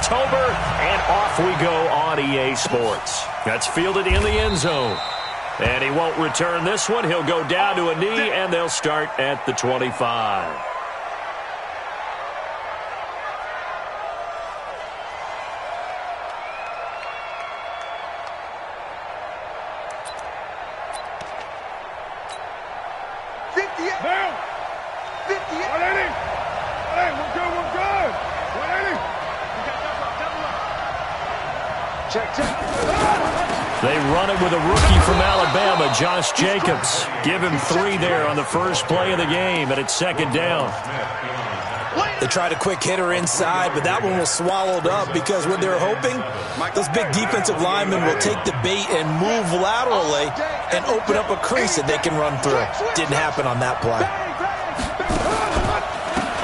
October, and off we go on EA Sports. That's fielded in the end zone. And he won't return this one. He'll go down to a knee, and they'll start at the 25. They run it with a rookie from Alabama, Josh Jacobs. Give him 3 there on the first play of the game, and it's second down. They tried a quick hitter inside, but that one was swallowed up because what they're hoping, those big defensive linemen will take the bait and move laterally and open up a crease that they can run through. Didn't happen on that play.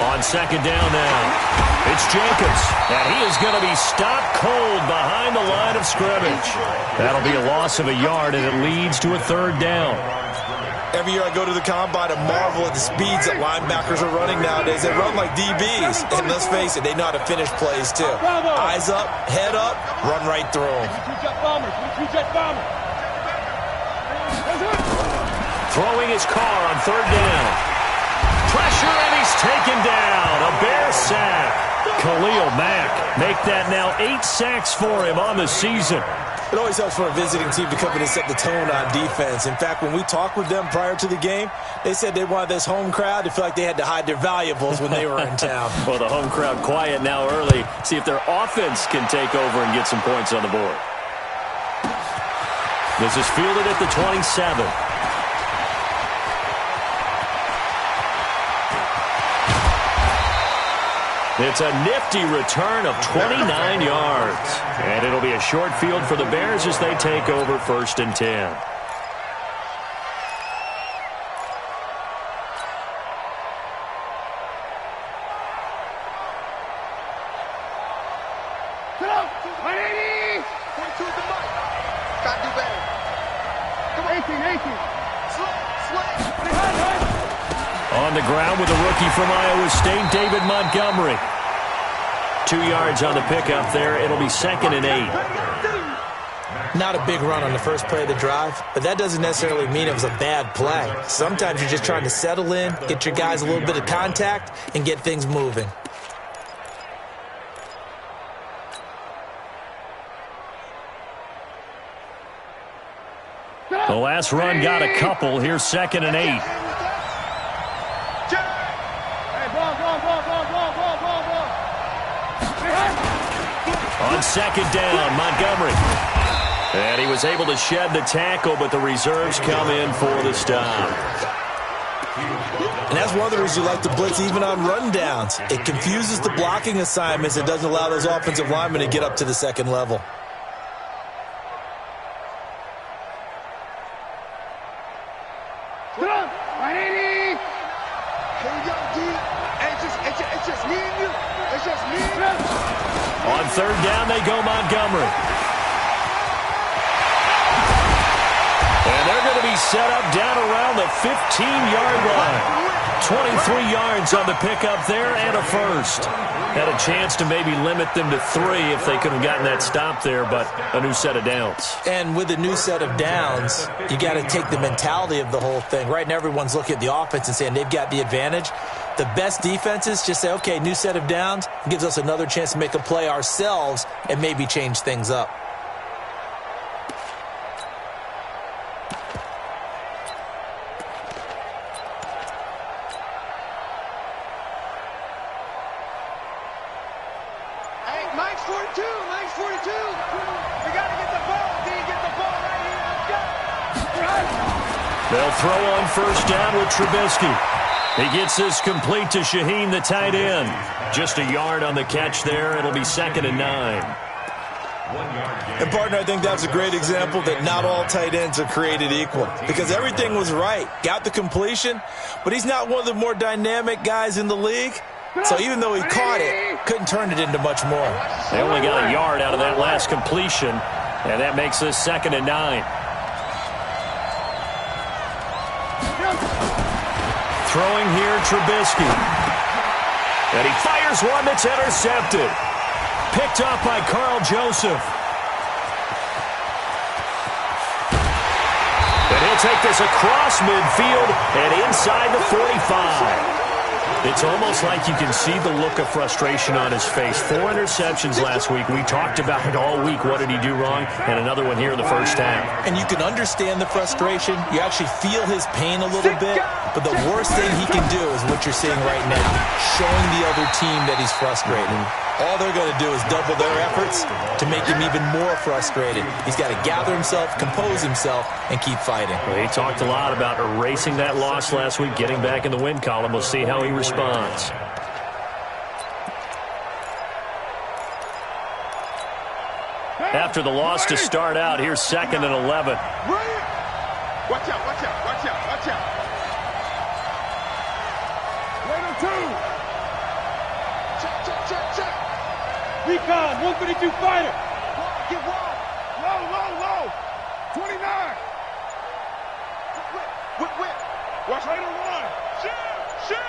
On second down now, it's Jacobs, and he is going to be stopped cold behind the line of scrimmage. That'll be a loss of a yard, and it leads to a third down. Every year I go to the combine and marvel at the speeds that linebackers are running nowadays. They run like DBs, and let's face it, they know how to finish plays too. Eyes up, head up, run right through them. Throwing his car on third down. Pressure, and he's taken down. A Bear sack. Khalil Mack make that now 8 sacks for him on the season. It always helps for a visiting team to come in and set the tone on defense. In fact, when we talked with them prior to the game, they said they wanted this home crowd to feel like they had to hide their valuables when they were in town. Well, the home crowd quiet now early. See if their offense can take over and get some points on the board. This is fielded at the 27. It's a nifty return of 29 yards. And it'll be a short field for the Bears as they take over 1st and 10. On the ground with a rookie from Iowa State, David Montgomery. 2 yards on the pickup there. It'll be 2nd and 8. Not a big run on the first play of the drive, but that doesn't necessarily mean it was a bad play. Sometimes you're just trying to settle in, get your guys a little bit of contact, and get things moving. The last run got a couple. Here's 2nd and 8. On second down, Montgomery. And he was able to shed the tackle, but the reserves come in for the stop. And that's one of the reasons you like to blitz even on rundowns. It confuses the blocking assignments and doesn't allow those offensive linemen to get up to the second level. On third down, they go Montgomery. And they're going to be set up down around the 15-yard line. 23 yards on the pickup there and a first. Had a chance to maybe limit them to 3 if they could have gotten that stop there, but a new set of downs. And with a new set of downs, you got to take the mentality of the whole thing. Right now, everyone's looking at the offense and saying they've got the advantage. The best defenses just say, okay, new set of downs, gives us another chance to make a play ourselves and maybe change things up. Hey, Mike's 42, Mike's 42. We got to get the ball. Can you get the ball right here? Let's go. They'll throw on first down with Trubisky. He gets this complete to Shaheen, the tight end. Just a yard on the catch there. It'll be 2nd and 9. And, partner, I think that's a great example that not all tight ends are created equal because everything was right. Got the completion, but he's not one of the more dynamic guys in the league. So even though he caught it, couldn't turn it into much more. They only got a yard out of that last completion, and that makes this 2nd and 9. Throwing here, Trubisky. And he fires one that's intercepted. picked up by Carl Joseph. And he'll take this across midfield and inside the 45. It's almost like you can see the look of frustration on his face. 4 interceptions last week. We talked about it all week. What did he do wrong? And another one here in the first half. And you can understand the frustration. You actually feel his pain a little bit. But the worst thing he can do is what you're seeing right now, showing the other team that he's frustrated. All they're going to do is double their efforts to make him even more frustrated. He's got to gather himself, compose himself, and keep fighting. Well, he talked a lot about erasing that loss last week, getting back in the win column. We'll see how he responds. After the loss to start out, here's 2nd and 11. Watch out, watch out, watch out, watch out. Recon, 152 fighter. Get wide. Low, low, low. 29. Whip. Watch right on line. Shit.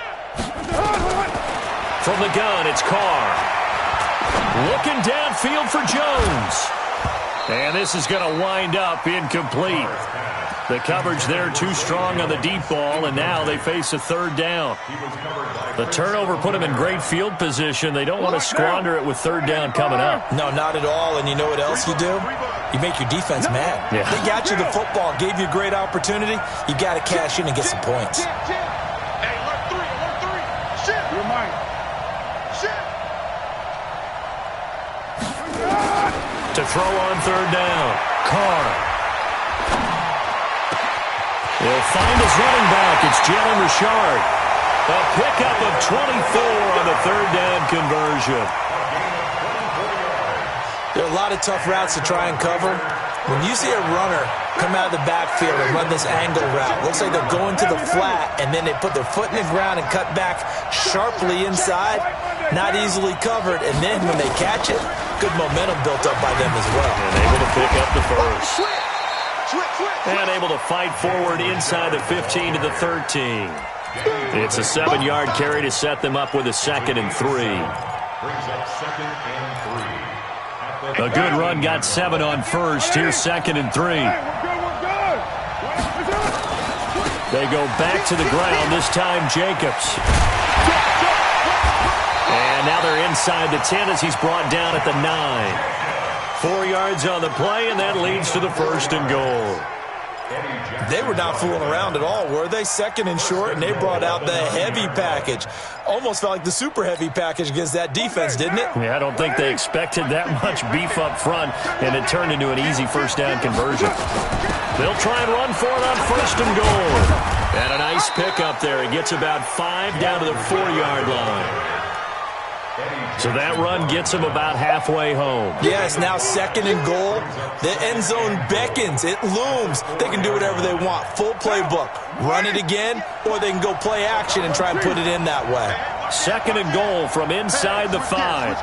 From the gun, it's Carr. Looking downfield for Jones. And this is going to wind up incomplete. The coverage there too strong on the deep ball, and now they face a 3rd down. The turnover put them in great field position. They don't want to squander it with 3rd down coming up. No, not at all. And you know what else you do? You make your defense mad. Yeah. They got you the football, gave you a great opportunity. You got to cash in and get some points. Hey, alert 3. Shit. You're mine. Shit. To throw on 3rd down, Carr. He'll find his running back. It's Jalen Richard. A pickup of 24 on the 3rd down conversion. There are a lot of tough routes to try and cover. When you see a runner come out of the backfield and run this angle route, looks like they're going to the flat, and then they put their foot in the ground and cut back sharply inside, not easily covered, and then when they catch it, good momentum built up by them as well. And able to pick up the first. And able to fight forward inside the 15 to the 13. It's a 7-yard carry to set them up with a 2nd and 3. A good run got 7 on first. Here's 2nd and 3. They go back to the ground, this time Jacobs. And now they're inside the 10 as he's brought down at the 9. 4 yards on the play, and that leads to the 1st and goal. They were not fooling around at all, were they? 2nd and short, and they brought out the heavy package. Almost felt like the super heavy package against that defense, didn't it? Yeah, I don't think they expected that much beef up front, and it turned into an easy 1st down conversion. They'll try and run for it on 1st and goal. And a nice pickup there. He gets about 5 down to the 4-yard line. So that run gets him about halfway home. Yes, now 2nd and goal. The end zone beckons. It looms. They can do whatever they want. Full playbook. Run it again, or they can go play action and try and put it in that way. 2nd and goal from inside the 5.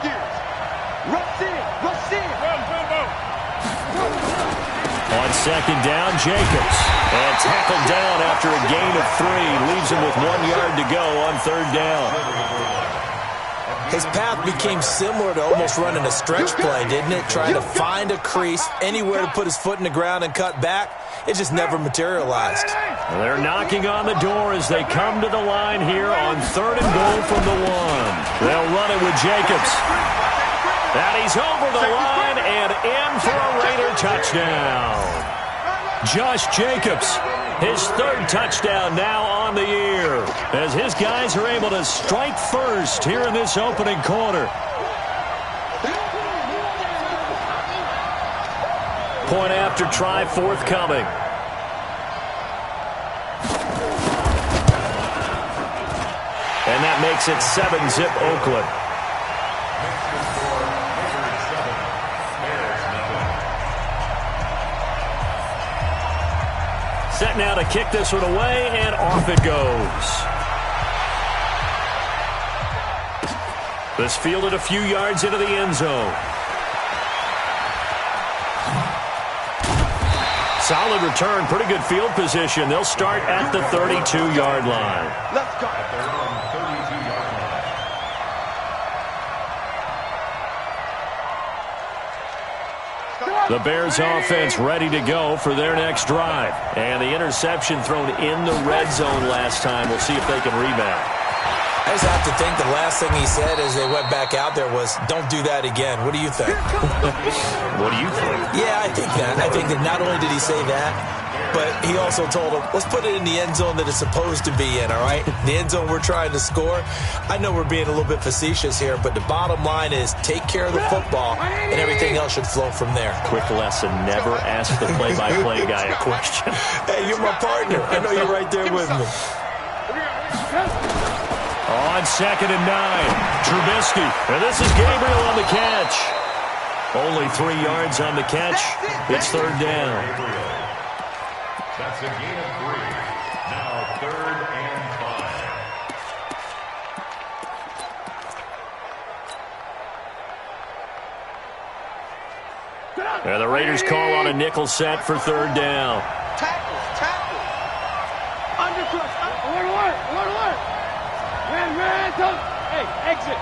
On 2nd down, Jacobs. And tackled down after a gain of 3. Leaves him with 1 yard to go on 3rd down. His path became similar to almost running a stretch play, didn't it? Trying to find a crease, anywhere to put his foot in the ground and cut back. It just never materialized. Well, they're knocking on the door as they come to the line here on 3rd and goal from the 1. They'll run it with Jacobs. And he's over the line and in for a Raider touchdown. Josh Jacobs, his 3rd touchdown now on the year, as his guys are able to strike first here in this opening quarter. Point after try forthcoming. And that makes it 7-zip Oakland. Set now to kick this one away, and off it goes. This fielded a few yards into the end zone. Solid return, pretty good field position. They'll start at the 32-yard line. Let's go. The Bears offense ready to go for their next drive. And the interception thrown in the red zone last time. We'll see if they can rebound. I just have to think the last thing he said as they went back out there was, don't do that again. What do you think? What do you think? Yeah, I think that. I think that not only did he say that, but he also told him, let's put it in the end zone that it's supposed to be in, all right? The end zone we're trying to score. I know we're being a little bit facetious here, but the bottom line is take care of the football, and everything else should flow from there. Quick lesson, never ask the play-by-play guy a question. Hey, you're my partner. I know you're right there with me. On 2nd and 9, Trubisky. And this is Gabriel on the catch. Only 3 yards on the catch. It's 3rd down. That's a gain of 3. Now 3rd and 5. And the Raiders call on a nickel set for 3rd down. Tackle. Undercross. Alert. Man, don't. Hey, exit.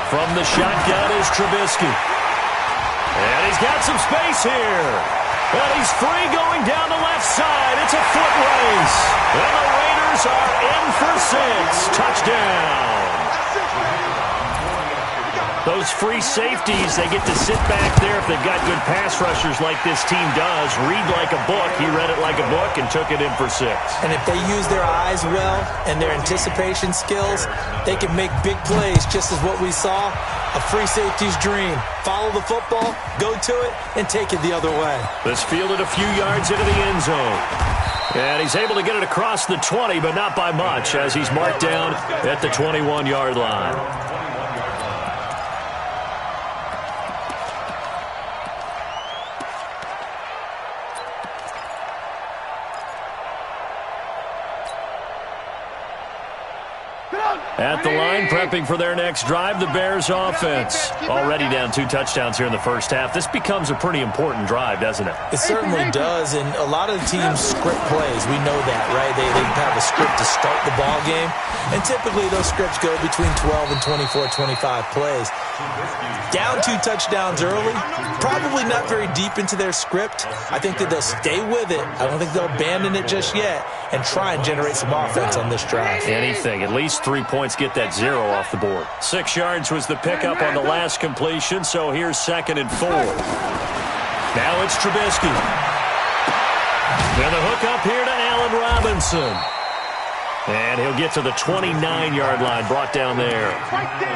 From the shotgun is Trubisky. And he's got some space here. And he's free going down the left side. It's a foot race. And the Raiders are in for 6. Touchdown. Those free safeties, they get to sit back there if they've got good pass rushers like this team does. Read like a book. He read it like a book and took it in for 6. And if they use their eyes well and their anticipation skills, they can make big plays, just as what we saw, a free safety's dream. Follow the football, go to it, and take it the other way. This fielded a few yards into the end zone. And he's able to get it across the 20, but not by much, as he's marked down at the 21-yard line. At the line, prepping for their next drive, the Bears offense. Already down 2 touchdowns here in the first half. This becomes a pretty important drive, doesn't it? It certainly does, and a lot of the teams script plays. We know that, right? They have a script to start the ball game, and typically those scripts go between 12 and 24, 25 plays. Down 2 touchdowns early, probably not very deep into their script. I think that they'll stay with it. I don't think they'll abandon it just yet and try and generate some offense on this drive. Anything. At least 3 points, get that 0 off the board. 6 yards was the pickup on the last completion, so here's 2nd and 4. Now it's Trubisky. And the hook up here to Allen Robinson. And he'll get to the 29-yard line, brought down there.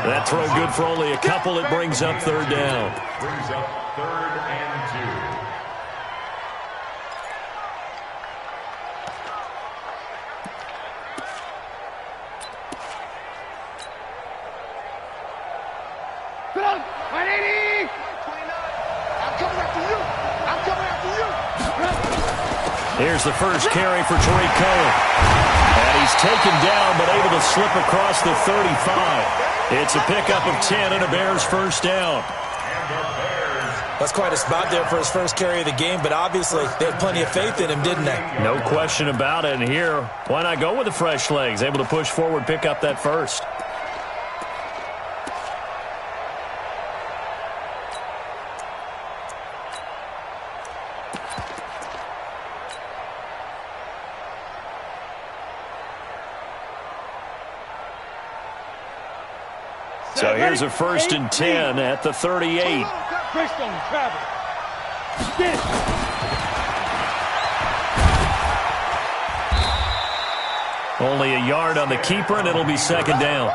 That throw good for only a couple. It brings up 3rd down. Brings up 3rd and 2. Come on, 180. I'm coming after you. Here's the first carry for Tariq Cohen. And he's taken down, but able to slip across the 35. It's a pickup of 10 and a Bears first down. That's quite a spot there for his first carry of the game, but obviously they had plenty of faith in him, didn't they? No question about it. And here, why not go with the fresh legs? Able to push forward, pick up that first. So here's a 1st and 10 at the 38. Only a yard on the keeper, and it'll be 2nd down.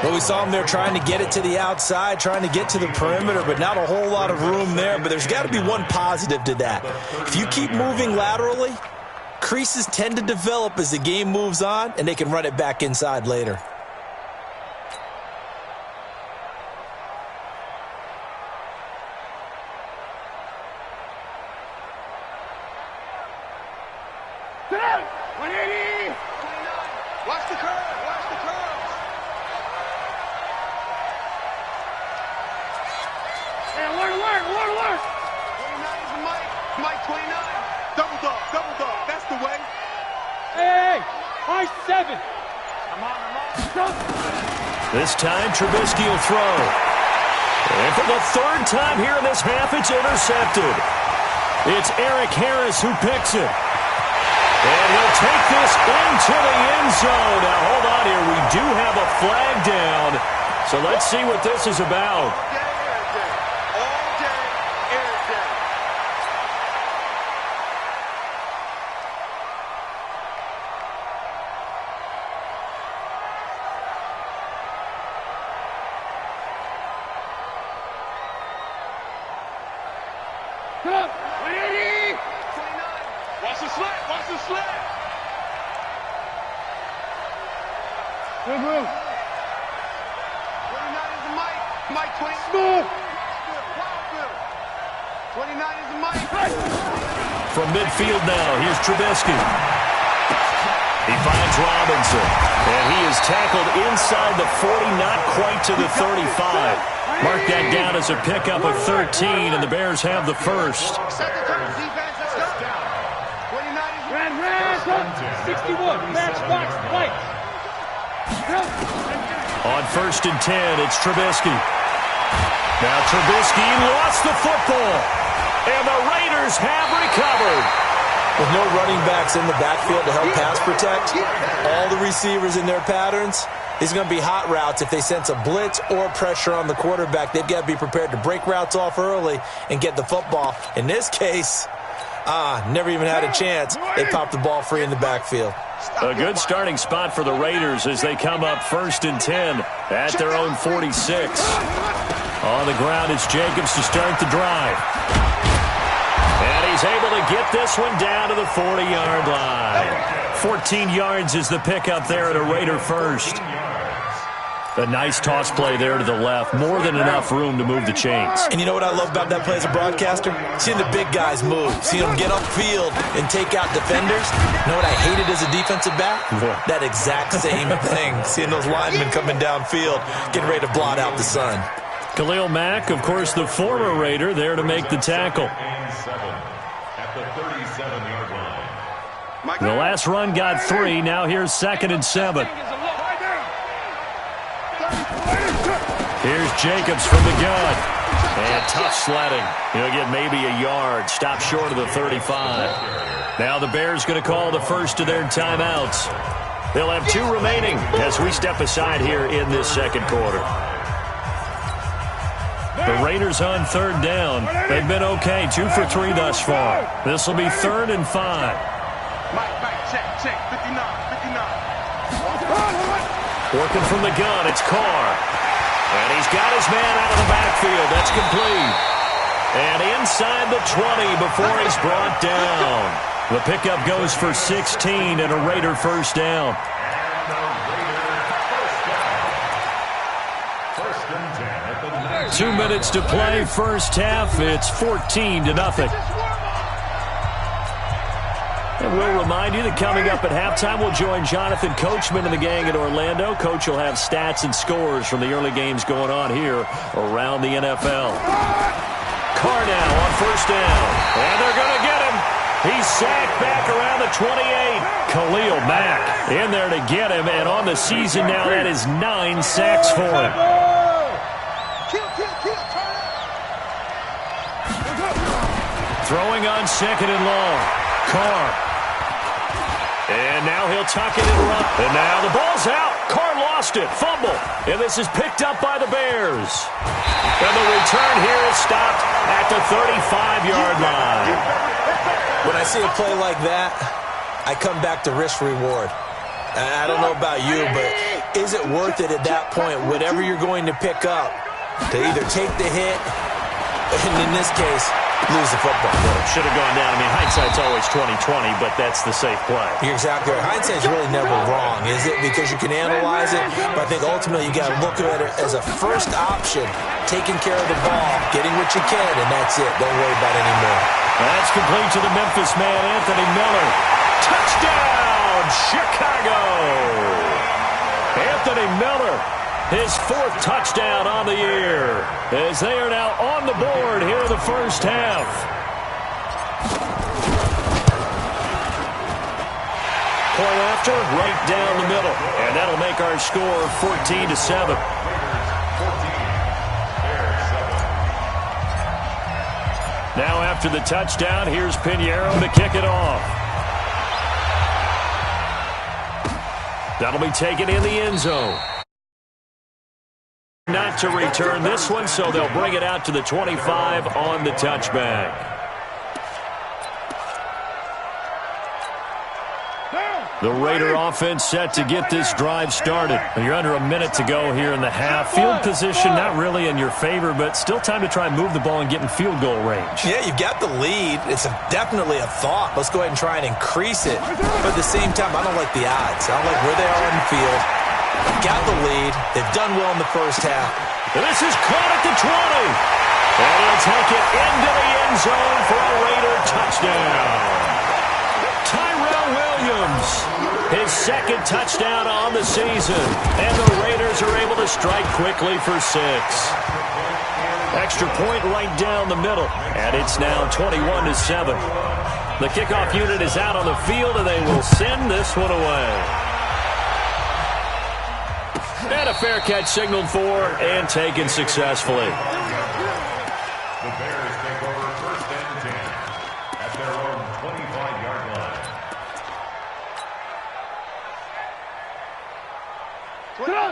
Well, we saw him there trying to get it to the outside, trying to get to the perimeter, but not a whole lot of room there. But there's got to be one positive to that. If you keep moving laterally, creases tend to develop as the game moves on, and they can run it back inside later. Watch the curve. Hey, alert. 29 is the Mike. Mike 29. Double dog. That's the way. Hey. 7. This time, Trubisky will throw. And for the third time here in this half, it's intercepted. It's Eric Harris who picks it. And he'll take this into the end zone. Now, hold on here. We do have a flag down. So let's see what this is about. Watch the slant. Watch the slant. Good move. 29 is the mic. Mike 20. Smooth. 29 is the mic. From midfield now, here's Trubisky. He finds Robinson. And he is tackled inside the 40, not quite to the 35. Mark that down as a pickup of 13, and the Bears have the first. Red, 61, match box, white. On 1st and 10, it's Trubisky. Now Trubisky lost the football, and the Raiders have recovered. With no running backs in the backfield to help pass protect, all the receivers in their patterns, these are going to be hot routes. If they sense a blitz or pressure on the quarterback, they've got to be prepared to break routes off early and get the football. In this case, never even had a chance. They popped the ball free in the backfield. A good starting spot for the Raiders as they come up 1st and 10 at their own 46. On the ground, it's Jacobs to start the drive. And he's able to get this one down to the 40-yard line. 14 yards is the pickup there at a Raider first. A nice toss play there to the left. More than enough room to move the chains. And you know what I love about that play as a broadcaster? Seeing the big guys move. Seeing them get upfield and take out defenders. You know what I hated as a defensive back? That exact same thing. Seeing those linemen coming downfield, getting ready to blot out the sun. Khalil Mack, of course, the former Raider, there to make the tackle. At the 37-yard line. The last run got 3. Now here's 2nd and 7. Here's Jacobs from the gun. And tough sledding. He'll get maybe a yard. Stop short of the 35. Now the Bears going to call the first of their timeouts. They'll have 2 remaining as we step aside here in this second quarter. The Raiders on 3rd down. They've been okay. 2 for 3 thus far. This will be 3rd and 5. Mike, check. 59. Working from the gun, it's Carr. And he's got his man out of the backfield. That's complete. And inside the 20 before he's brought down. The pickup goes for 16 and a Raider first down. 2 minutes to play, first half. It's 14-0. And we'll remind you that coming up at halftime, we'll join Jonathan Coachman and the gang in Orlando. Coach will have stats and scores from the early games going on here around the NFL. Carr now on 1st down. And they're going to get him. He's sacked back around the 28. Khalil Mack in there to get him. And on the season now, that is 9 sacks for him. Throwing on 2nd and long. Carr. And now he'll tuck it in run. And now the ball's out. Carr lost it. Fumble. And this is picked up by the Bears. And the return here is stopped at the 35-yard line. When I see a play like that, I come back to risk reward. I don't know about you, but is it worth it at that point, whatever you're going to pick up, to either take the hit, and in this case, lose the football? Should have gone down. I mean, hindsight's always 20/20, but that's the safe play. You're exactly right. Hindsight's really never wrong, is it? Because you can analyze it, but I think ultimately you got to look at it as a first option, taking care of the ball, getting what you can, and that's it. Don't worry about it anymore. That's complete to the Memphis man, Anthony Miller. Touchdown, Chicago! Anthony Miller, his 4th touchdown on the year, as they are now on the board here in the first half. Point after, right down the middle. And that'll make our score 14-7. Now after the touchdown, here's Pinheiro to kick it off. That'll be taken in the end zone. Not to return this one, so they'll bring it out to the 25 on the touchback. The Raider offense set to get this drive started. You're under a minute to go here in the half. Field position not really in your favor, but still time to try and move the ball and get in field goal range. Yeah, you've got the lead. It's definitely a thought. Let's go ahead and try and increase it. But at the same time, I don't like the odds. I don't like where they are on the field. Got the lead. They've done well in the first half. And this is caught at the 20. And he'll take it into the end zone for a Raider touchdown. His second touchdown on the season. And the Raiders are able to strike quickly for 6. Extra point right down the middle. And it's now 21-7. The kickoff unit is out on the field, and they will send this one away. And a fair catch signaled for and taken successfully. The Bears take over 1st and 10 at their own 25-yard line.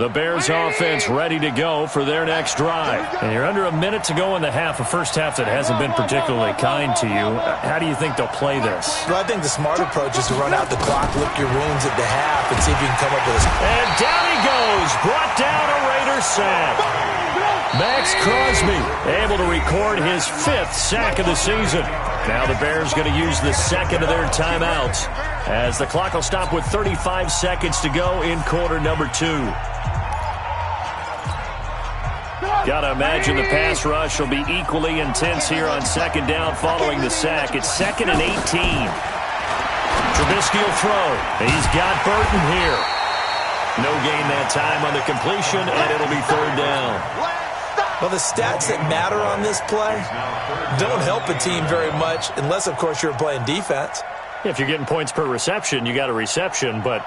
The Bears offense ready to go for their next drive. And you're under a minute to go in the half, a first half that hasn't been particularly kind to you. How do you think they'll play this? Well, I think the smart approach is to run out the clock, lick your wounds at the half, and see if you can come up with a... And down he goes. Brought down a Raider sack. Max Crosby able to record his 5th sack of the season. Now the Bears going to use the second of their timeouts as the clock will stop with 35 seconds to go in quarter number 2. Got to imagine the pass rush will be equally intense here on second down following the sack. It's 2nd and 18. Trubisky will throw. He's got Burton here. No gain that time on the completion, and it'll be 3rd down. Well, the stats that matter on this play don't help a team very much unless, of course, you're playing defense. If you're getting points per reception, you got a reception, but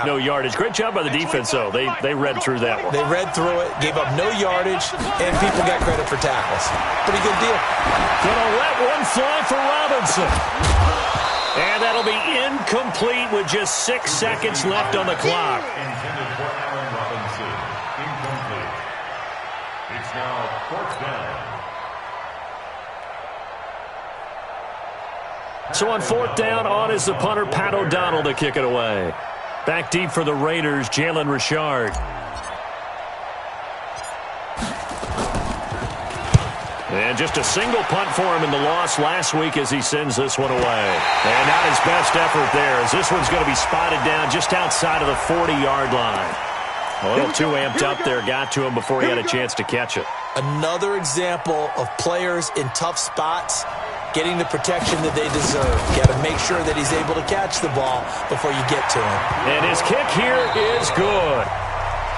no yardage. Great job by the defense, though. They read through that one. They read through it, gave up no yardage, and people got credit for tackles. Pretty good deal. Gonna let one fly for Robinson. And that'll be incomplete with just 6 seconds left on the clock. Intended for Allen Robinson. Incomplete. It's now 4th down. So on 4th down, on is the punter, Pat O'Donnell, to kick it away. Back deep for the Raiders, Jalen Richard. And just a single punt for him in the loss last week as he sends this one away. And not his best effort there, as this one's going to be spotted down just outside of the 40-yard line. A little too amped up there, got to him before he had a chance to catch it. Another example of players in tough spots getting the protection that they deserve. Got to make sure that he's able to catch the ball before you get to him. And his kick here is good.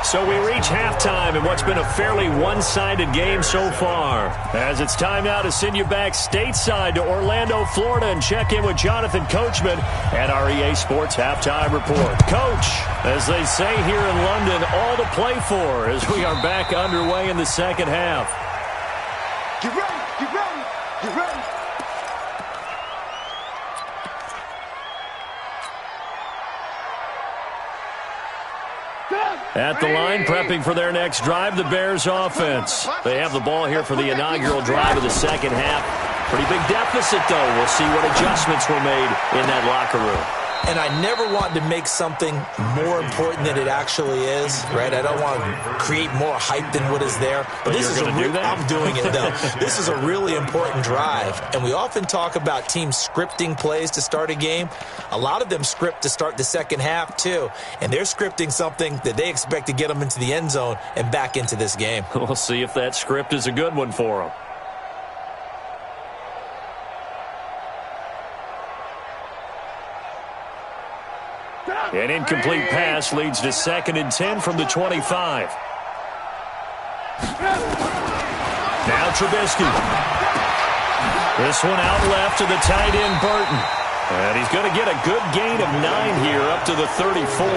So we reach halftime in what's been a fairly one-sided game so far. As it's time now to send you back stateside to Orlando, Florida, and check in with Jonathan Coachman at our EA Sports Halftime Report. Coach, as they say here in London, all to play for as we are back underway in the second half. Get ready, get ready, get ready. At the line, prepping for their next drive, the Bears offense. They have the ball here for the inaugural drive of the second half. Pretty big deficit, though. We'll see what adjustments were made in that locker room. And I never want to make something more important than it actually is, right? I don't want to create more hype than what is there. But this is I'm doing it, though. This is a really important drive. And we often talk about teams scripting plays to start a game. A lot of them script to start the second half, too. And they're scripting something that they expect to get them into the end zone and back into this game. We'll see if that script is a good one for them. An incomplete pass leads to 2nd and 10 from the 25. Now Trubisky. This one out left to the tight end, Burton. And he's going to get a good gain of 9 here up to the 34.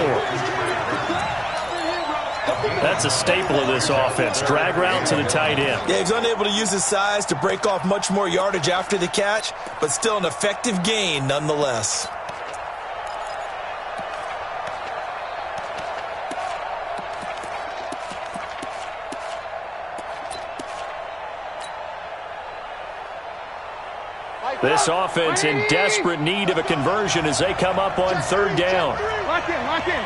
That's a staple of this offense. Drag route to the tight end. Yeah, he's unable to use his size to break off much more yardage after the catch, but still an effective gain nonetheless. This offense in desperate need of a conversion as they come up on 3rd down. Lock in, lock in.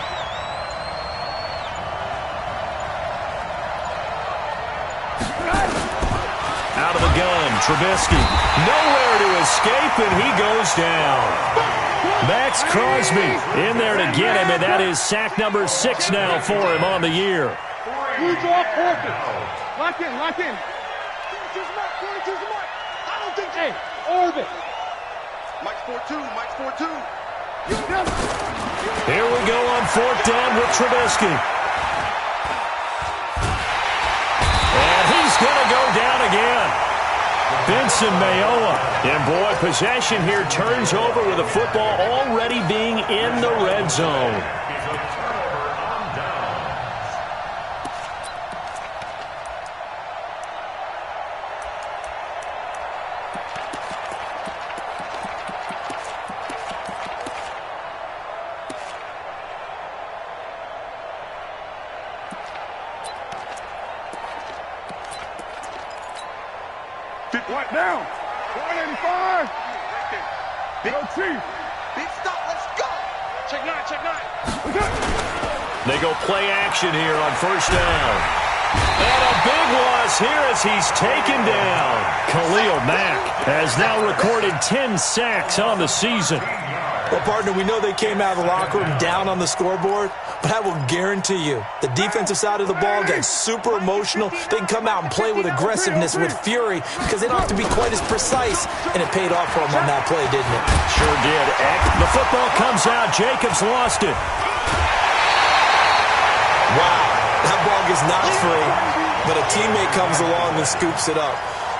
Out of the gun, Trubisky. Nowhere to escape, and he goes down. Max Crosby in there to get him, and that is sack number 6 now for him on the year. Who's off orbit? Lock in, lock in. 42's mark, 42's mark. I don't think, hey, orbit. Mike's 4-2, Mike's 4-2. Here we go on 4th down with Trubisky. And he's going to go down again. Benson Mayowa. And boy, possession here turns over with the football already being in the red zone. What now? 185. Big Chief. Big stop. Let's go. Check 9. Check 9. They go play action here on 1st down. And a big loss here as he's taken down. Khalil Mack has now recorded 10 sacks on the season. Well, partner, we know they came out of the locker room down on the scoreboard, but I will guarantee you the defensive side of the ball got super emotional. They can come out and play with aggressiveness, with fury, because they don't have to be quite as precise, and it paid off for them on that play, didn't it? Sure did. The football comes out. Jacobs lost it. Wow, that ball gets knocked free, but a teammate comes along and scoops it up.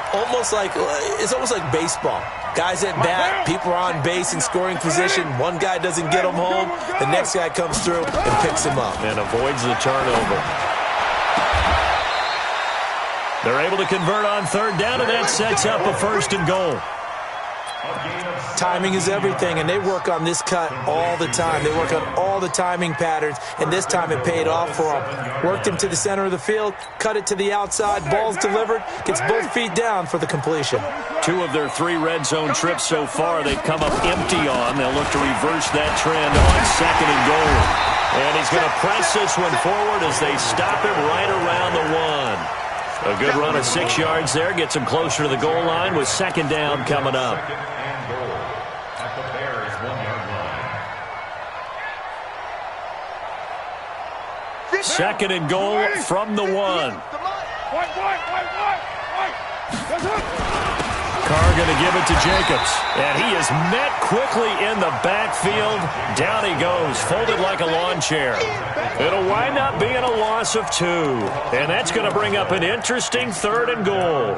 It's almost like baseball. Guys at bat, people are on base in scoring position. One guy doesn't get him home. The next guy comes through and picks him up. And avoids the turnover. They're able to convert on 3rd down, and that sets up a 1st and goal. Timing is everything, and they work on this cut all the time. They work on all the timing patterns, and this time it paid off for them. Worked him to the center of the field, cut it to the outside, ball's delivered, gets both feet down for the completion. 2 of their 3 red zone trips so far they've come up empty on. They'll look to reverse that trend on 2nd and goal. And he's going to press this one forward as they stop him right around the 1. A good run of 6 yards there gets him closer to the goal line with 2nd down coming up. Second and goal from the 1. Carr going to give it to Jacobs. And he is met quickly in the backfield. Down he goes, folded like a lawn chair. It'll wind up being a loss of 2. And that's going to bring up an interesting 3rd and goal.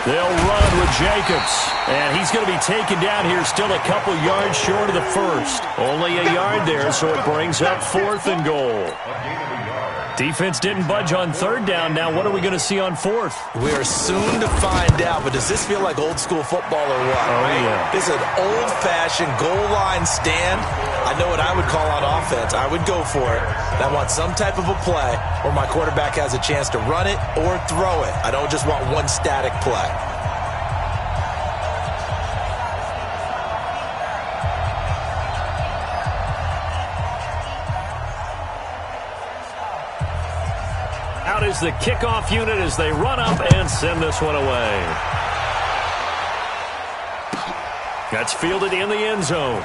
They'll run with Jacobs, and he's going to be taken down here still a couple yards short of the 1st. Only a yard there, so it brings up 4th and goal. Defense didn't budge on 3rd down. Now what are we going to see on 4th? We are soon to find out, but does this feel like old school football or what? Oh, yeah. This is an old-fashioned goal line stand. I know what I would call on offense. I would go for it. And I want some type of a play where my quarterback has a chance to run it or throw it. I don't just want one static play. Out is the kickoff unit as they run up and send this one away. That's fielded in the end zone.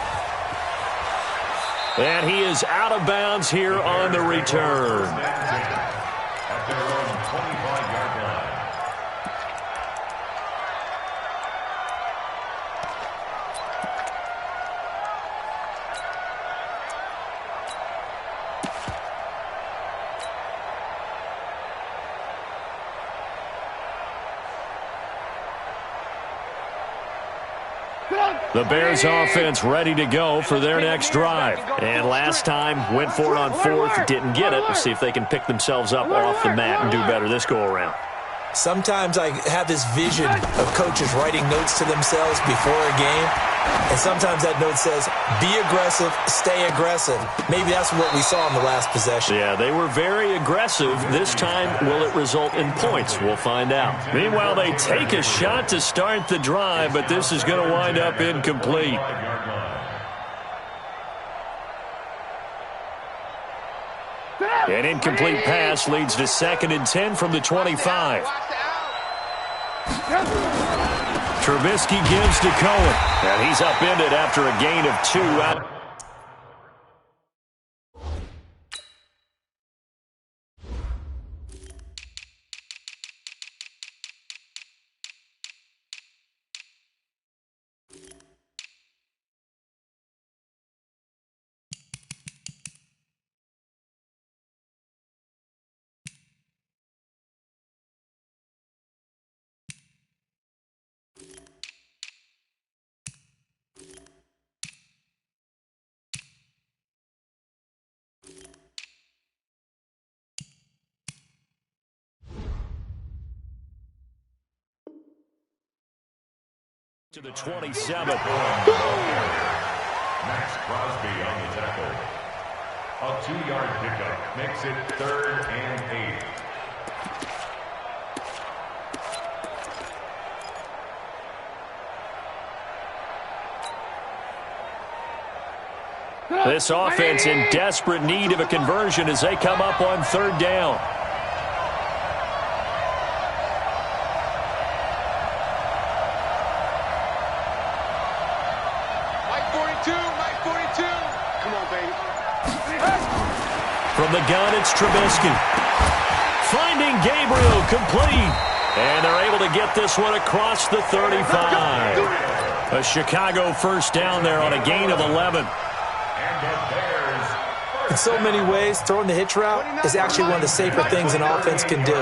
And he is out of bounds here on the return. At their own 25-yard line. The Bears offense ready to go for their next drive. And last time, went for it on fourth, didn't get it. We'll see if they can pick themselves up off the mat and do better this go-around. Sometimes I have this vision of coaches writing notes to themselves before a game, and sometimes that note says, be aggressive, stay aggressive. Maybe that's what we saw in the last possession. Yeah, they were very aggressive. This time, will it result in points? We'll find out. Meanwhile, they take a shot to start the drive, but this is going to wind up incomplete. An incomplete pass leads to 2nd and 10 from the 25. Trubisky gives to Cohen, and he's upended after a gain of 2 out. To the 27th. Max Crosby on the tackle. A 2-yard pickup makes it 3rd and 8. This offense in desperate need of a conversion as they come up on 3rd down. From the gun, it's Trubisky. Finding Gabriel, complete. And they're able to get this one across the 35. A Chicago first down there on a gain of 11. In so many ways, throwing the hitch route is actually one of the safer things an offense can do.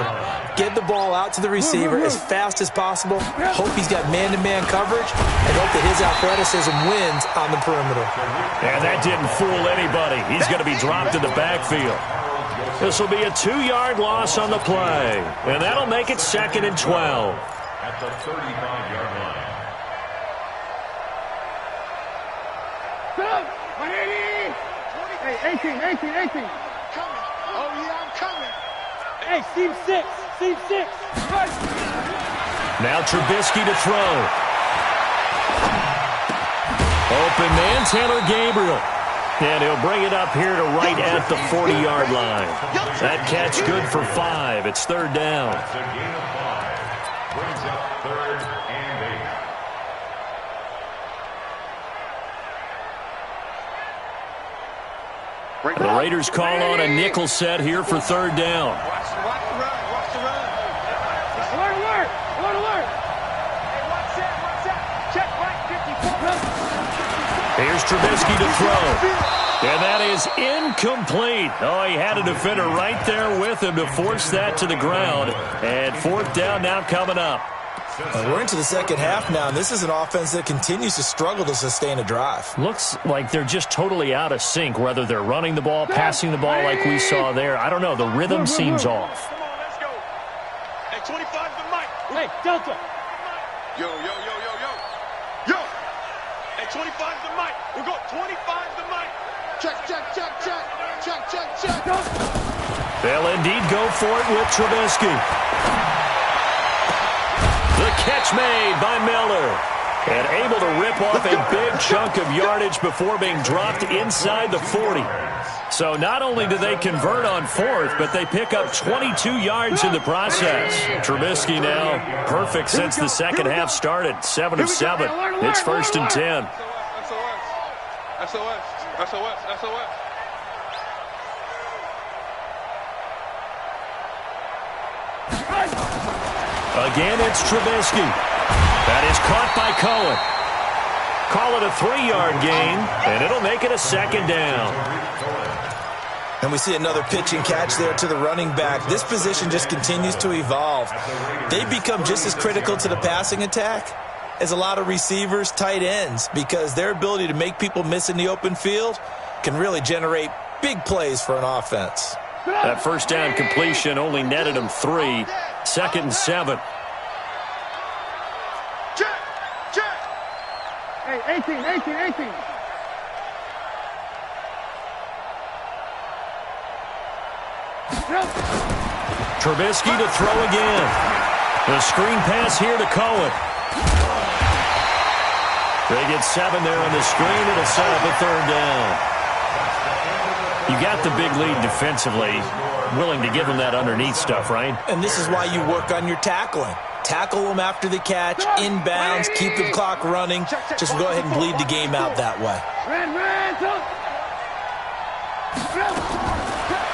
Get the ball out to the receiver as fast as possible, hope he's got man-to-man coverage, and hope that his athleticism wins on the perimeter. And that didn't fool anybody. He's going to be dropped in the backfield. This will be a 2-yard loss on the play, and that'll make it 2nd and 12. At the 35-yard line. Hey, 18. Coming. Oh, yeah, I'm coming. Hey, seam 6. Now Trubisky to throw. Open man, Taylor Gabriel. And he'll bring it up here to right at the 40-yard line. That catch good for 5. It's 3rd down. That's a gain of 5. Brings up 3rd and 8. The Raiders call on a nickel set here for 3rd down. Watch the run. Alert. Hey, watch that. Check right, 54. Here's Trubisky to throw. And that is incomplete. Oh, he had a defender right there with him to force that to the ground. And 4th down now coming up. We're into the second half now, and this is an offense that continues to struggle to sustain a drive. Looks like they're just totally out of sync, whether they're running the ball, passing the ball like we saw there. I don't know. The rhythm seems off. Come on, let's go. Hey, 25 to Mike. Hey, Delta. Yo. Hey, 25 to Mike. We'll go 25 to Mike. Check. They'll indeed go for it with Trubisky. The catch made by Miller. And able to rip off a big chunk of yardage before being dropped inside the 40. So not only do they convert on 4th, but they pick up 22 yards in the process. Trubisky now perfect since the second half started. 7 of 7. It's 1st and 10. SOS. Again, it's Trubisky. That is caught by Cohen. Call it a 3-yard gain, and it'll make it a 2nd down. And we see another pitch and catch there to the running back. This position just continues to evolve. They become just as critical to the passing attack is a lot of receivers, tight ends, because their ability to make people miss in the open field can really generate big plays for an offense. That first down completion only netted him 3. 2nd and 7. Check. Hey, 18. Trubisky to throw again. The screen pass here to Cohen. They get 7 there on the screen. It'll set up a 3rd down. You got the big lead defensively. Willing to give them that underneath stuff, right? And this is why you work on your tackling. Tackle them after the catch, inbounds, keep the clock running. Just go ahead and bleed the game out that way.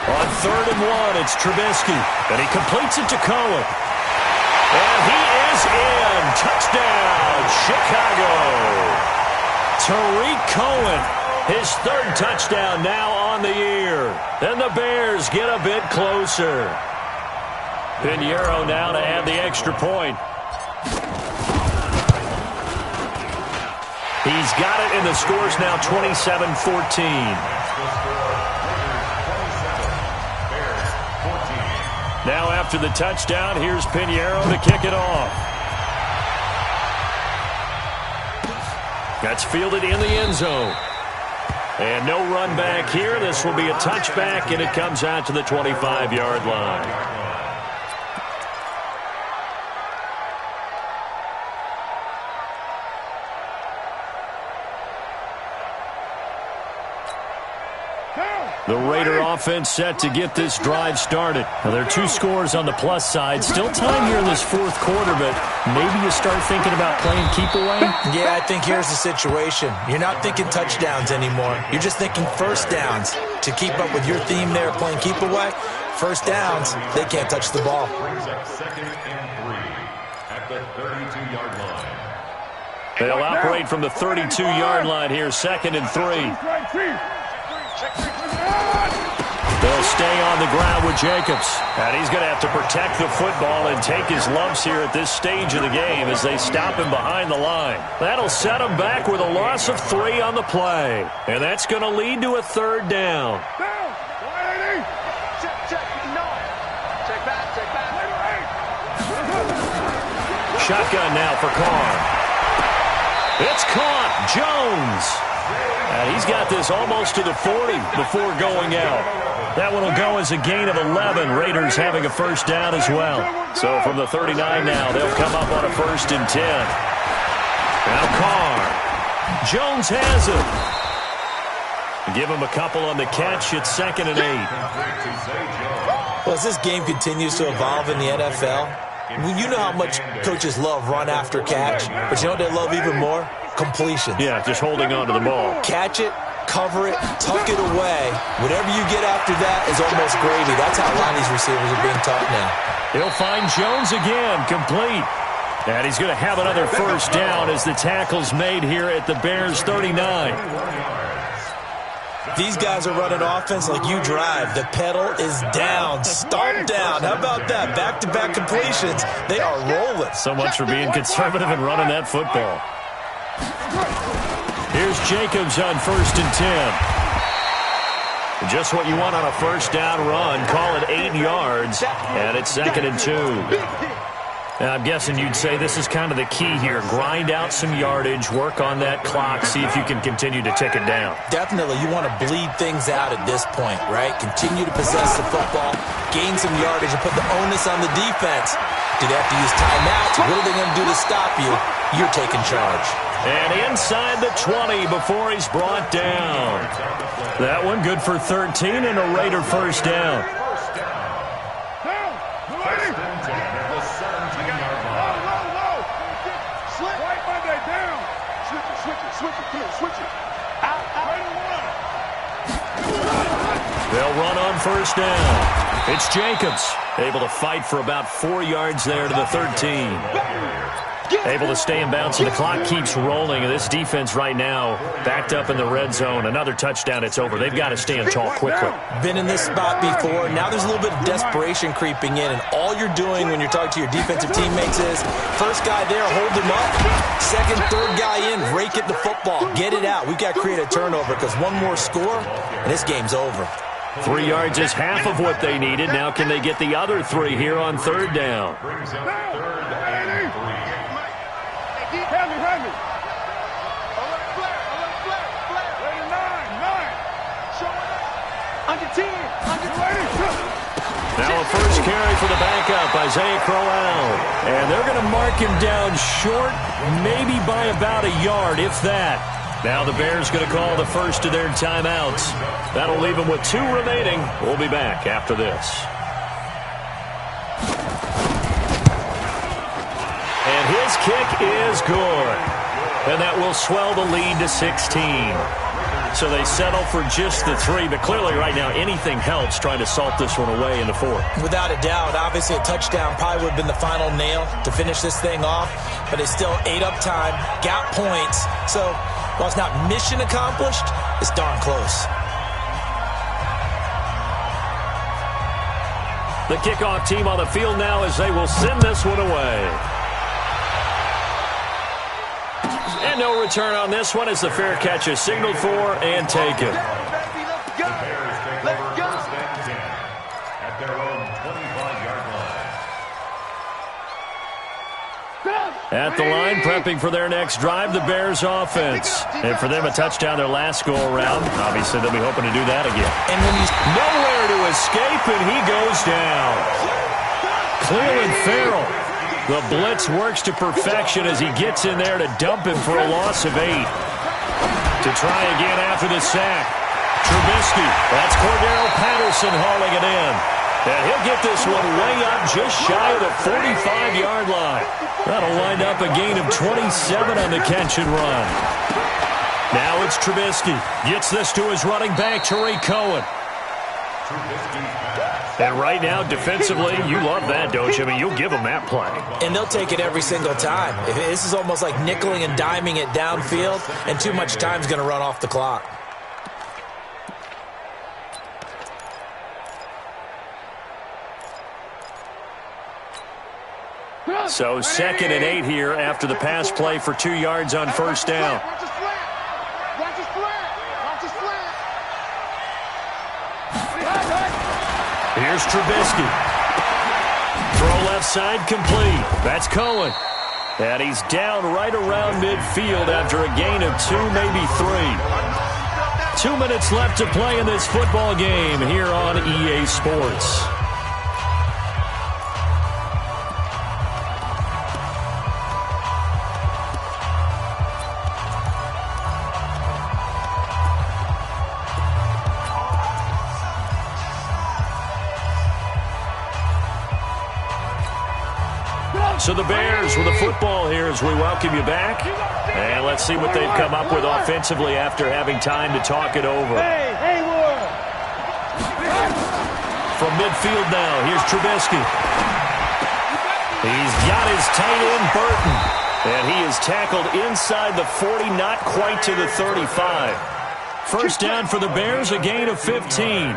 On 3rd and 1, it's Trubisky. And he completes it to Cohen. And he is in. Touchdown, Chicago. Tariq Cohen, his 3rd touchdown now on the year. And the Bears get a bit closer. Pinheiro now to add the extra point. He's got it, and the score's now 27-14. Now after the touchdown, here's Pinheiro to kick it off. That's fielded in the end zone. And no run back here. This will be a touchback, and it comes out to the 25-yard line. The Raider offense set to get this drive started. Now, there are 2 scores on the plus side. Still time here in this 4th quarter, but maybe you start thinking about playing keep away? Yeah, I think here's the situation. You're not thinking touchdowns anymore. You're just thinking first downs. To keep up with your theme there, playing keep away, first downs, they can't touch the ball. Brings up 2nd and 3 at the 32-yard line. They'll operate from the 32-yard line here, 2nd and 3. They'll stay on the ground with Jacobs. And he's going to have to protect the football and take his lumps here at this stage of the game as they stop him behind the line. That'll set him back with a loss of 3 on the play. And that's going to lead to a 3rd down. Shotgun now for Carr. It's caught. Jones. And he's got this almost to the 40 before going out. That one will go as a gain of 11. Raiders having a first down as well. So from the 39 now, they'll come up on a 1st and 10. Now Carr. Jones has it. Give him a couple on the catch. It's 2nd and 8. Well, as this game continues to evolve in the NFL, you know how much coaches love run after catch, but you know what they love even more? Completions. Yeah, just holding on to the ball. Catch it, cover it, tuck it away. Whatever you get after that is almost gravy. That's how a lot of these receivers are being taught now. He'll find Jones again, complete. And he's going to have another first down as the tackle's made here at the Bears' 39. These guys are running offense like you drive. The pedal is down, stomp down. How about that? Back-to-back completions. They are rolling. So much for being conservative and running that football. Here's Jacobs on 1st and 10. Just what you want on a first down run. Call it 8 yards, and it's 2nd and 2. Now, I'm guessing you'd say this is kind of the key here. Grind out some yardage, work on that clock, see if you can continue to tick it down. Definitely. You want to bleed things out at this point, right? Continue to possess the football, gain some yardage, and put the onus on the defense. Do they have to use timeouts? What are they going to do to stop you? You're taking charge. And inside the 20 before he's brought down. That one good for 13 and a Raider first down. They'll run on first down. It's Jacobs, able to fight for about 4 yards there to the 13. Able to stay in bounds, and the clock keeps rolling. And this defense right now backed up in the red zone. Another touchdown, it's over. They've got to stand tall quickly. Been in this spot before. Now there's a little bit of desperation creeping in, and all you're doing when you're talking to your defensive teammates is first guy there, hold him up. Second, third guy in, rake at the football. Get it out. We've got to create a turnover because one more score, and this game's over. 3 yards is half of what they needed. Now can they get the other 3 here on third down? Brings up 3rd and 3. Hand me. Under 10. Now a first carry for the backup, Isaiah Crowell. And they're going to mark him down short, maybe by about a yard, if that. Now the Bears going to call the first of their timeouts. That'll leave them with 2 remaining. We'll be back after this. And his kick is good. And that will swell the lead to 16. So they settle for just the 3, but clearly right now anything helps trying to salt this one away in the 4th. Without a doubt, obviously a touchdown probably would have been the final nail to finish this thing off, but they still ate up time, got points. So while it's not mission accomplished, it's darn close. The kickoff team on the field now as they will send this one away. And no return on this one as the fair catch is signaled for and taken. The Bears take over 1st and 10 at their own 25-yard line. At the line, prepping for their next drive, the Bears offense. And for them, a touchdown their last go-around. Obviously, they'll be hoping to do that again. And when he's nowhere to escape, and he goes down. Cleveland Farrell. The blitz works to perfection as he gets in there to dump him for a loss of 8. To try again after the sack. Trubisky. That's Cordero Patterson hauling it in. And he'll get this one way up just shy of the 45-yard line. That'll wind up a gain of 27 on the catch and run. Now it's Trubisky. Gets this to his running back, Tariq Cohen. And right now, defensively, you love that, don't you? I mean, you'll give them that play. And they'll take it every single time. This is almost like nickeling and diming it downfield, and too much time's going to run off the clock. So 2nd and 8 here after the pass play for 2 yards on first down. Here's Trubisky. Throw left side complete. That's Cohen. And he's down right around midfield after a gain of 2, maybe 3. 2 minutes left to play in this football game here on EA Sports. So the Bears with the football here as we welcome you back. And let's see what they've come up with offensively after having time to talk it over. From midfield now, here's Trubisky. He's got his tight end, Burton. And he is tackled inside the 40, not quite to the 35. First down for the Bears, a gain of 15.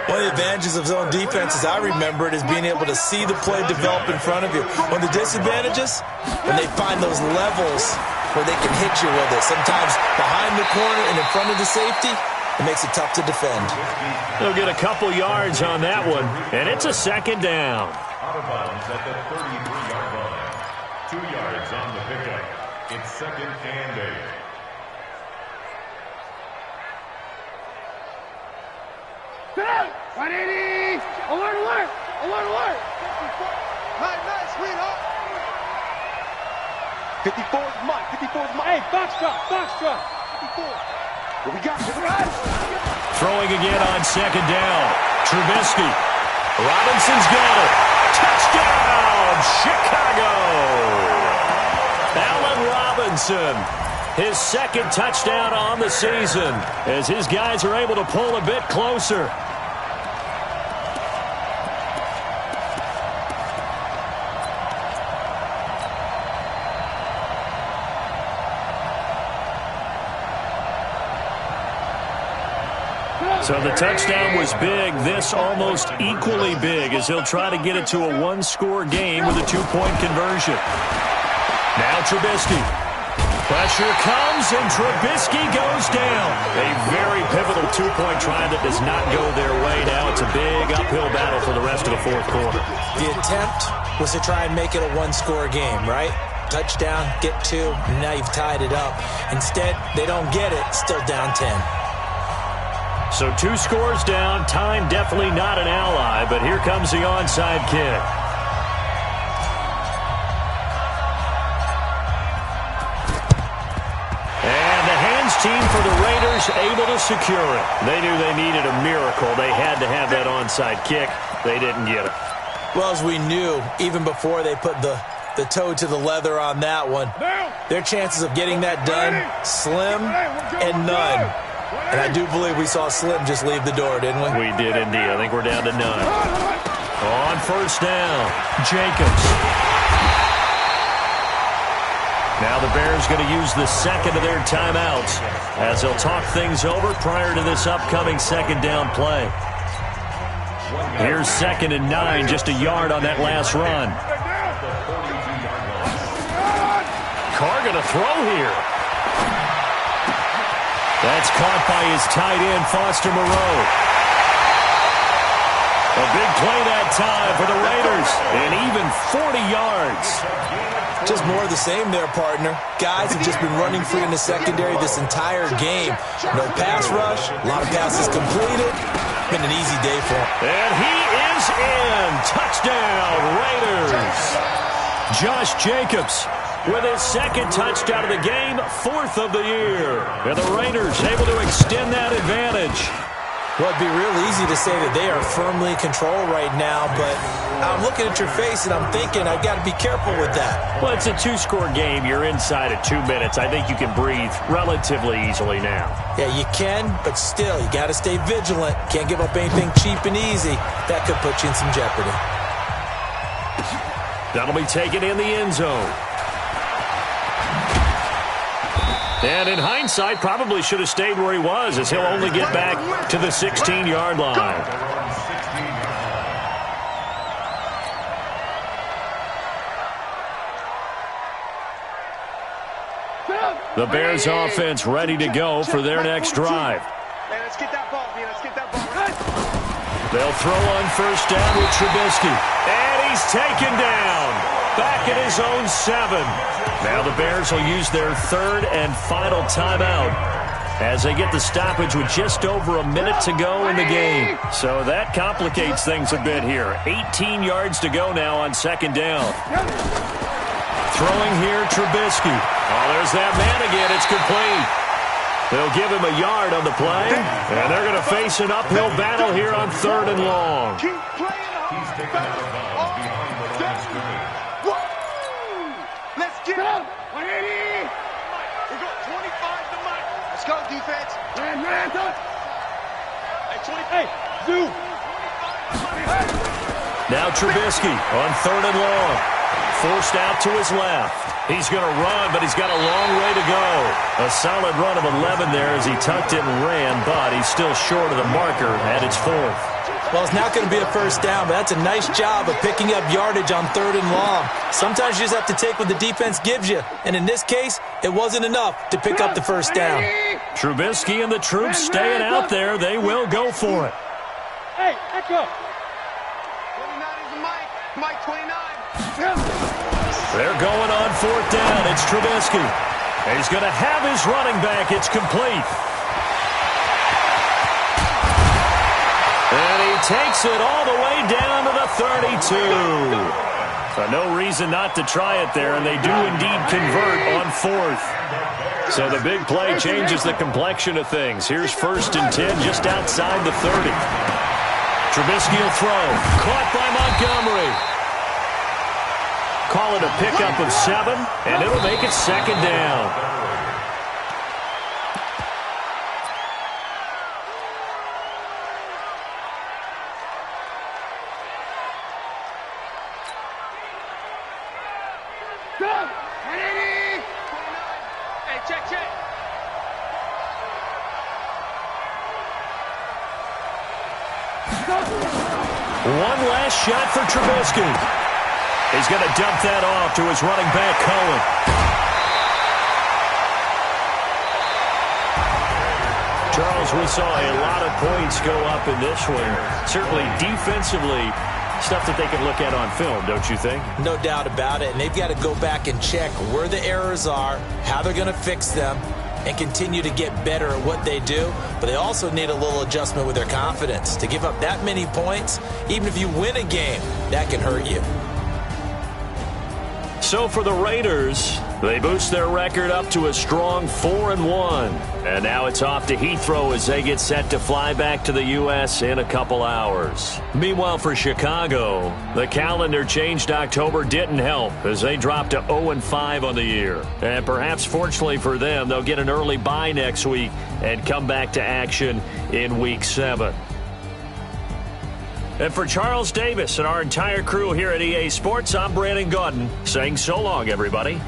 One of the advantages of zone defense, as I remember it, is being able to see the play develop in front of you. One of the disadvantages, when they find those levels where they can hit you with it. Sometimes behind the corner and in front of the safety, it makes it tough to defend. They'll get a couple yards on that one, and it's a 2nd down. Out of bounds at the 33-yard line. 2 yards on the pickup. It's 2nd and 8. Alert, alert! Alert, alert! Nice, sweetheart. 54's Mike, 54's Mike. Hey, foxtrot. 54. What we got? Throwing again on 2nd down. Trubisky. Robinson's got it. Touchdown, Chicago! Allen Robinson. His 2nd touchdown on the season as his guys are able to pull a bit closer. So the touchdown was big. This almost equally big as he'll try to get it to a one-score game with a two-point conversion. Now Trubisky. Pressure comes, and Trubisky goes down. A very pivotal two-point try that does not go their way. Now it's a big uphill battle for the rest of the fourth quarter. The attempt was to try and make it a one-score game, right? Touchdown, get two, and now you've tied it up. Instead, they don't get it, still down 10. So 2 scores down, time definitely not an ally, but here comes the onside kick. And the hands team for the Raiders able to secure it. They knew they needed a miracle. They had to have that onside kick. They didn't get it. Well, as we knew, even before they put the toe to the leather on that one, their chances of getting that done, slim and none. And I do believe we saw Slim just leave the door, didn't we? We did indeed. I think we're down to none. On first down, Jacobs. Now the Bears going to use the second of their timeouts as they'll talk things over prior to this upcoming second down play. Here's 2nd and 9, just a yard on that last run. Carr going to throw here. That's caught by his tight end, Foster Moreau. A big play that time for the Raiders, and even 40 yards. Just more of the same there, partner. Guys have just been running free in the secondary this entire game. No pass rush, a lot of passes completed. Been an easy day for him. And he is in. Touchdown, Raiders. Josh Jacobs with his 2nd touchdown of the game, 4th of the year. And the Raiders able to extend that advantage. Well, it'd be real easy to say that they are firmly in control right now, but I'm looking at your face and I'm thinking I've got to be careful with that. Well, it's a 2-score game. You're inside at 2 minutes. I think you can breathe relatively easily now. Yeah, you can, but still, you got to stay vigilant. Can't give up anything cheap and easy. That could put you in some jeopardy. That'll be taken in the end zone. And in hindsight, probably should have stayed where he was, as he'll only get back to the 16-yard line. The Bears offense ready to go for their next drive. Let's get that ball, man. Let's get that ball. They'll throw on first down with Trubisky. And he's taken down. Back at his own 7. Now the Bears will use their 3rd and final timeout as they get the stoppage with just over a minute to go in the game. So that complicates things a bit here. 18 yards to go now on 2nd down. Throwing here, Trubisky. Oh, there's that man again. It's complete. They'll give him a yard on the play, and they're going to face an uphill battle here on 3rd and long. Keep playing hard. Let's get up. 180. We go 25 to Mike. Let's go, defense. Man, hey, Zoo. Now Trubisky on 3rd and long. Forced out to his left. He's going to run, but he's got a long way to go. A solid run of 11 there as he tucked it and ran, but he's still short of the marker at its 4th. Well, it's not going to be a first down, but that's a nice job of picking up yardage on 3rd and long. Sometimes you just have to take what the defense gives you, and in this case, it wasn't enough to pick up the first down. Trubisky and the troops staying out there. They will go for it. Hey, echo. 29 is Mike. Mike 29. They're going on 4th down. It's Trubisky. He's going to have his running back. It's complete. And he takes it all the way down to the 32. So no reason not to try it there, and they do indeed convert on 4th. So the big play changes the complexion of things. Here's 1st and 10 just outside the 30. Trubisky will throw. Caught by Montgomery. Call it a pickup of 7, and it'll make it 2nd down. One last shot for Trubisky. He's going to dump that off to his running back, Cohen. Charles, we saw a lot of points go up in this one. Certainly defensively, stuff that they can look at on film, don't you think? No doubt about it. And they've got to go back and check where the errors are, how they're going to fix them, and continue to get better at what they do. But they also need a little adjustment with their confidence. To give up that many points, even if you win a game, that can hurt you. So for the Raiders, they boost their record up to a strong 4-1. And now it's off to Heathrow as they get set to fly back to the U.S. in a couple hours. Meanwhile, for Chicago, the calendar changed October didn't help as they dropped to 0-5 on the year. And perhaps fortunately for them, they'll get an early bye next week and come back to action in Week 7. And for Charles Davis and our entire crew here at EA Sports, I'm Brandon Gaudin saying so long, everybody.